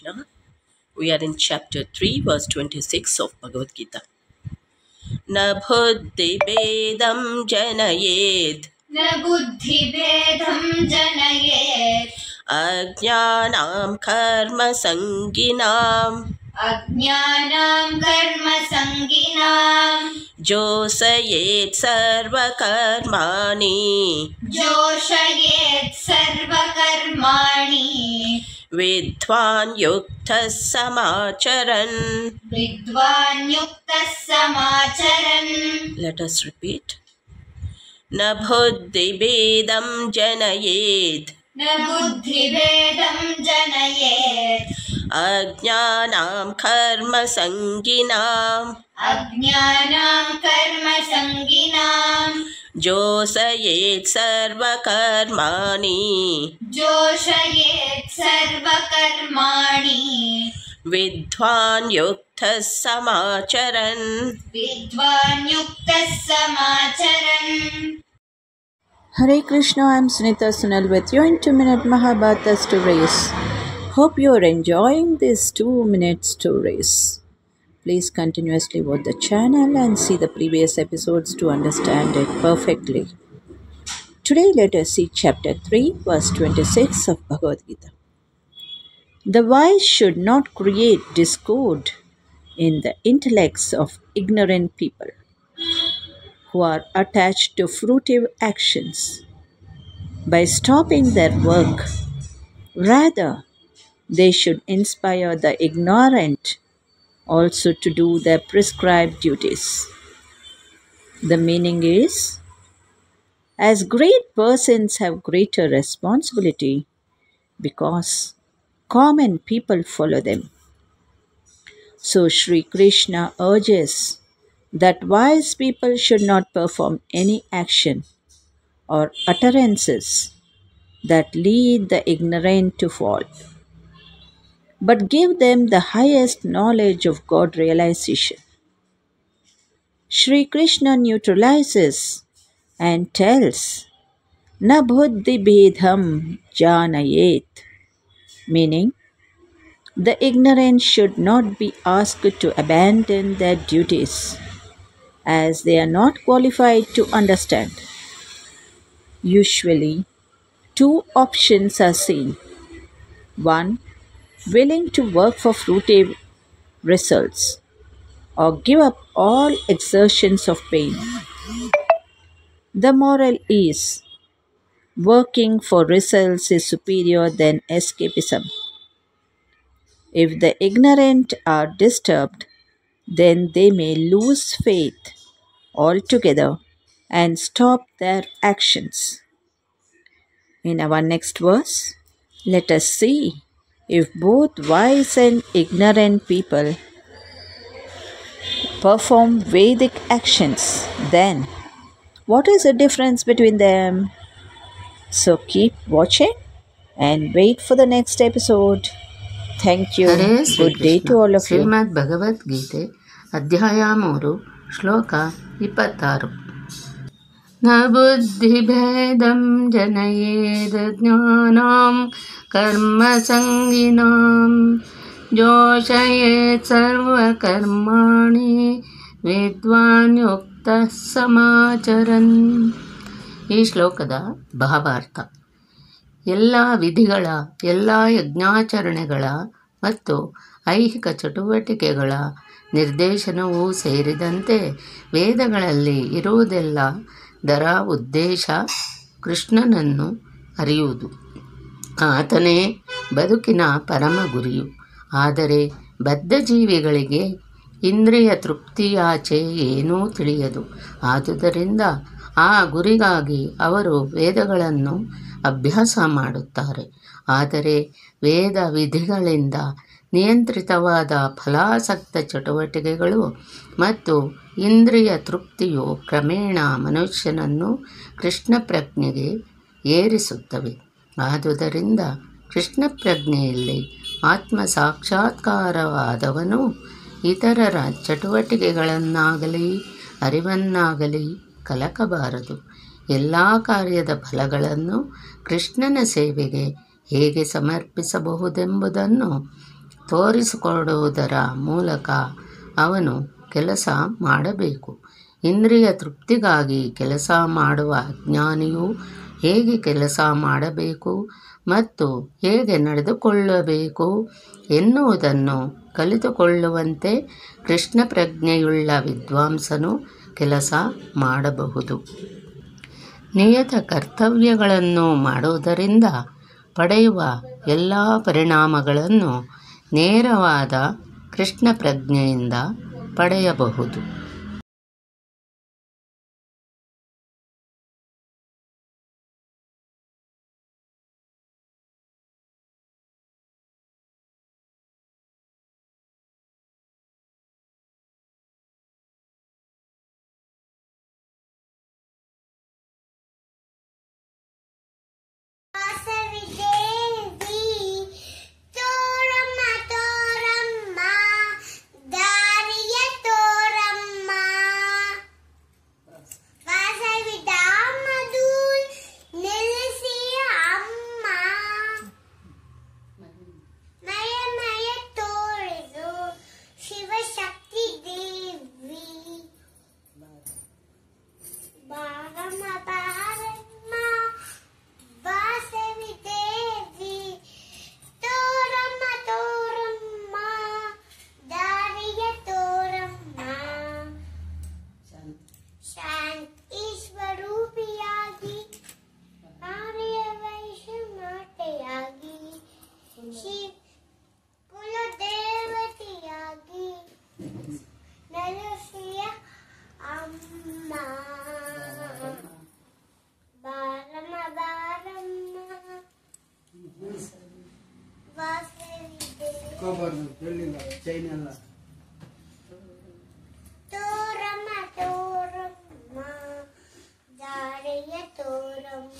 Krishna. We are in chapter 3, verse 26 of Bhagavad Gita. Na buddhi bedam janayed न बुद्धिभेदं जनयेत् ajnanam karma sanginam अज्ञानां कर्मसङ्गिनां josayed sarva karmani जोषयेत् सर्वकर्माणि vidvan yukta samacharan. विद्वान् युक्तः समाचरन्. Let us repeat. Na buddhi bedam janayed न बुद्धिभेदं जनयेत् ajnanam karma sanginam अज्ञानां कर्मसङ्गिनां josayed sarva karmani जोषयेत् सर्वकर्माणि vidvan yukta samacharan. विद्वान् युक्तः समाचरन्. Hare Krishna, I am Sunita Sunal with you in 2-minute Mahabharata stories. Hope you are enjoying these 2-minute stories. Please continuously watch the channel and see the previous episodes to understand it perfectly. Today let us see chapter 3 verse 26 of Bhagavad Gita. The wise should not create discord in the intellects of ignorant people who are attached to fruitive actions by stopping their work. Rather, they should inspire the ignorant also to do their prescribed duties. The meaning is, as great persons have greater responsibility because common people follow them. So Sri Krishna urges that wise people should not perform any action or utterances that lead the ignorant to fall, but give them the highest knowledge of God realization. Sri Krishna neutralizes and tells, Na buddhi bhedham janayet, meaning, the ignorant should not be asked to abandon their duties as they are not qualified to understand. Usually, two options are seen. One, willing to work for fruitive results or give up all exertions of pain. The moral is, working for results is superior than escapism. If the ignorant are disturbed, then they may lose faith altogether and stop their actions. In our next verse, let us see if both wise and ignorant people perform Vedic actions, then what is the difference between them? So keep watching and wait for the next episode. Thank you. Hare Good day to all of you. ಶ್ರೀಮದ್ ಭಗವದ್ಗೀತೆ ಅಧ್ಯಾಯ 3 ಶ್ಲೋಕ 26. ನ ಬುದ್ಧಿಭೇದಂ ಜನಯೇದ್ ಜ್ಞಾನಾಂ ಕರ್ಮಸಂಗಿನಾಂ ಜೋಷಯೇತ್ ಸರ್ವಕರ್ಮಾಣಿ ವಿದ್ವಾನ್ ಯುಕ್ತಃ ಸಮಾಚರನ್. ಈ ಶ್ಲೋಕದ ಭಾವಾರ್ಥ: ಎಲ್ಲ ವಿಧಿಗಳ, ಎಲ್ಲ ಯಜ್ಞಾಚರಣೆಗಳ ಮತ್ತು ಐಹಿಕ ಚಟುವಟಿಕೆಗಳ ನಿರ್ದೇಶನವೂ ಸೇರಿದಂತೆ ವೇದಗಳಲ್ಲಿ ಇರುವುದೆಲ್ಲದರ ಉದ್ದೇಶ ಕೃಷ್ಣನನ್ನು ಅರಿಯುವುದು. ಆತನೇ ಬದುಕಿನ ಪರಮ ಗುರಿಯು. ಆದರೆ ಬದ್ಧ ಜೀವಿಗಳಿಗೆ ಇಂದ್ರಿಯ ತೃಪ್ತಿಯಾಚೆ ಏನೂ ತಿಳಿಯದು. ಆದುದರಿಂದ ಆ ಗುರಿಗಾಗಿ ಅವರು ವೇದಗಳನ್ನು ಅಭ್ಯಾಸ ಮಾಡುತ್ತಾರೆ. ಆದರೆ ವೇದ ವಿಧಿಗಳಿಂದ ನಿಯಂತ್ರಿತವಾದ ಫಲಾಸಕ್ತ ಚಟುವಟಿಕೆಗಳು ಮತ್ತು ಇಂದ್ರಿಯ ತೃಪ್ತಿಯು ಕ್ರಮೇಣ ಮನುಷ್ಯನನ್ನು ಕೃಷ್ಣ ಪ್ರಜ್ಞೆಗೆ ಏರಿಸುತ್ತವೆ. ಆದುದರಿಂದ ಕೃಷ್ಣ ಪ್ರಜ್ಞೆಯಲ್ಲಿ ಆತ್ಮ ಸಾಕ್ಷಾತ್ಕಾರವಾದವನು ಇತರರ ಚಟುವಟಿಕೆಗಳನ್ನಾಗಲಿ ಅರಿವನ್ನಾಗಲಿ ಕಲಕಬಾರದು. ಎಲ್ಲ ಕಾರ್ಯದ ಫಲಗಳನ್ನು ಕೃಷ್ಣನ ಸೇವೆಗೆ ಹೇಗೆ ಸಮರ್ಪಿಸಬಹುದೆಂಬುದನ್ನು ತೋರಿಸಿಕೊಡುವುದರ ಮೂಲಕ ಅವನು ಕೆಲಸ ಮಾಡಬೇಕು. ಇಂದ್ರಿಯ ತೃಪ್ತಿಗಾಗಿ ಕೆಲಸ ಮಾಡುವ ಅಜ್ಞಾನಿಯು ಹೇಗೆ ಕೆಲಸ ಮಾಡಬೇಕು ಮತ್ತು ಹೇಗೆ ನಡೆದುಕೊಳ್ಳಬೇಕು ಎನ್ನುವುದನ್ನು ಕಲಿತುಕೊಳ್ಳುವಂತೆ ಕೃಷ್ಣ ಪ್ರಜ್ಞೆಯುಳ್ಳ ವಿದ್ವಾಂಸನು ಕೆಲಸ ಮಾಡಬಹುದು. ನಿಯತ ಕರ್ತವ್ಯಗಳನ್ನು ಮಾಡುವುದರಿಂದ ಪಡೆಯುವ ಎಲ್ಲ ಪರಿಣಾಮಗಳನ್ನು ನೇರವಾದ ಕೃಷ್ಣ ಪ್ರಜ್ಞೆಯಿಂದ ಪಡೆಯಬಹುದು. ತೋರಮ್ಮ